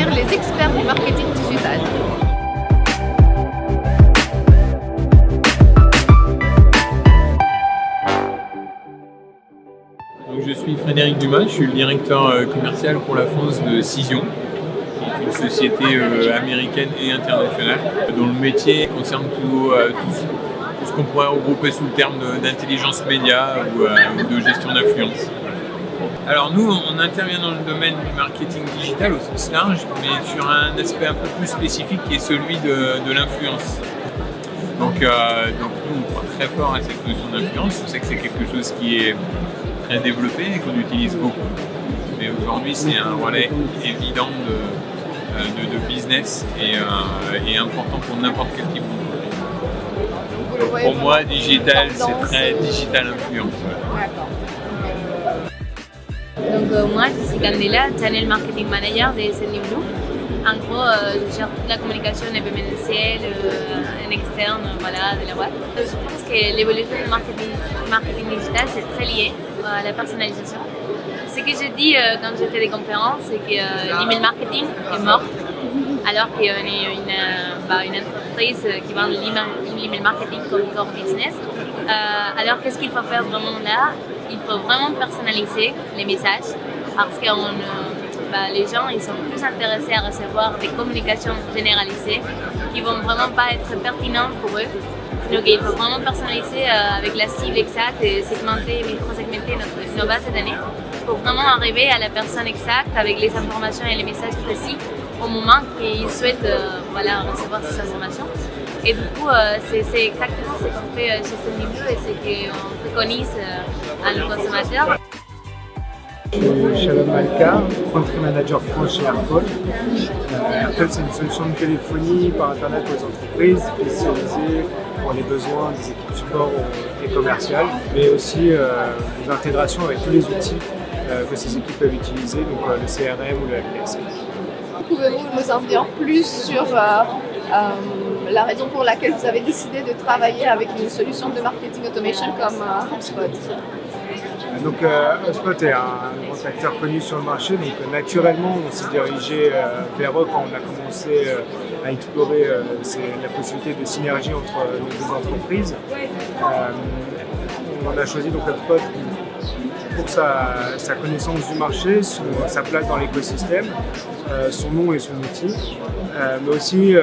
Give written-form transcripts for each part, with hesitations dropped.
devenir les experts du marketing digital. Donc, je suis Frédéric Dumas, je suis le directeur commercial pour la France de Cision, qui est une société américaine et internationale, dont le métier concerne tout ce qu'on pourrait regrouper sous le terme d'intelligence média ou de gestion d'influence. Alors nous, on intervient dans le domaine du marketing digital au sens large, mais sur un aspect un peu plus spécifique qui est celui de l'influence. Donc nous, on croit très fort à cette notion d'influence. On sait que c'est quelque chose qui est très développé et qu'on utilise beaucoup. Mais aujourd'hui, c'est un relais évident de business et important pour n'importe quel type d'entreprise. Pour moi, digital, c'est très digital influence. D'accord. Donc moi, je suis Candela, Channel Marketing Manager de Sending Blue. En gros, je gère toute la communication événementielle, en externe, voilà, de la boîte. Je pense que l'évolution du marketing digital, c'est très lié à la personnalisation. Ce que je dis quand je fais des conférences, c'est que l'email marketing est mort, alors qu'on est une entreprise qui vend l'email marketing comme core business. Alors qu'est-ce qu'il faut faire vraiment là? Il faut vraiment personnaliser les messages parce que les gens ils sont plus intéressés à recevoir des communications généralisées qui vont vraiment pas être pertinentes pour eux. Donc il faut vraiment personnaliser avec la cible exacte et micro-segmenter nos bases de données pour vraiment arriver à la personne exacte avec les informations et les messages précis au moment qu'ils souhaitent recevoir ces informations. Et du coup, c'est exactement ce qu'on fait chez Sending Blue et c'est qu'on préconise à nos consommateurs. Je suis Shalom Malka, Country Manager France chez Aircall. Aircall, c'est une solution de téléphonie par Internet aux entreprises spécialisée pour les besoins des équipes support et commerciales, mais aussi des intégrations avec tous les outils que ces équipes peuvent utiliser, donc le CRM ou le LPS. Pouvez-vous nous en dire plus sur la raison pour laquelle vous avez décidé de travailler avec une solution de marketing automation comme HubSpot? Donc HubSpot est un grand acteur connu sur le marché, donc naturellement on s'est dirigé vers eux quand on a commencé à explorer la possibilité de synergie entre nos deux entreprises. On a choisi donc HubSpot pour sa connaissance du marché, sa place dans l'écosystème, son nom et son outil, mais aussi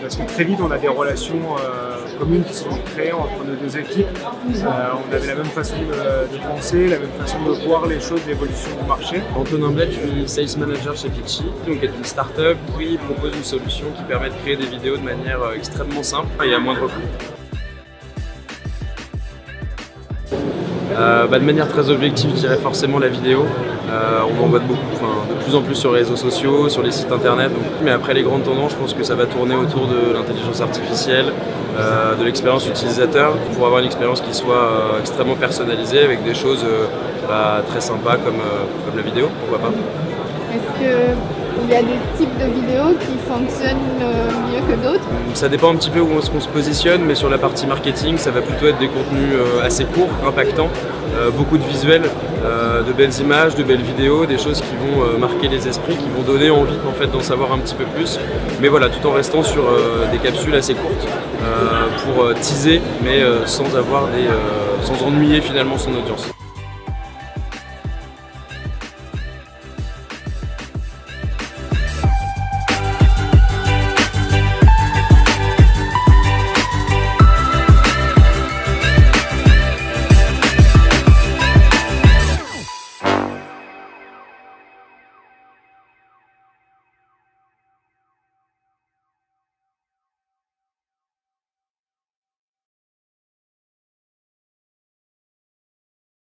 parce que très vite on a des relations communes qui sont créées entre nos deux équipes. On avait la même façon de penser, la même façon de voir les choses, l'évolution du marché. Antonin Bled, je suis Sales Manager chez Pitchy, donc est une start-up qui propose une solution qui permet de créer des vidéos de manière extrêmement simple et à moindre coût. De manière très objective, je dirais forcément la vidéo. On en voit de plus en plus sur les réseaux sociaux, sur les sites internet. Mais après les grandes tendances, je pense que ça va tourner autour de l'intelligence artificielle, de l'expérience utilisateur, pour avoir une expérience qui soit extrêmement personnalisée avec des choses très sympas comme la vidéo, pourquoi pas. Est-ce qu'il y a des types de vidéos qui fonctionnent mieux que d'autres? Ça dépend un petit peu où est-ce qu'on se positionne, mais sur la partie marketing, ça va plutôt être des contenus assez courts, impactants, beaucoup de visuels, de belles images, de belles vidéos, des choses qui vont marquer les esprits, qui vont donner envie en fait d'en savoir un petit peu plus. Mais voilà, tout en restant sur des capsules assez courtes pour teaser, mais sans ennuyer finalement son audience.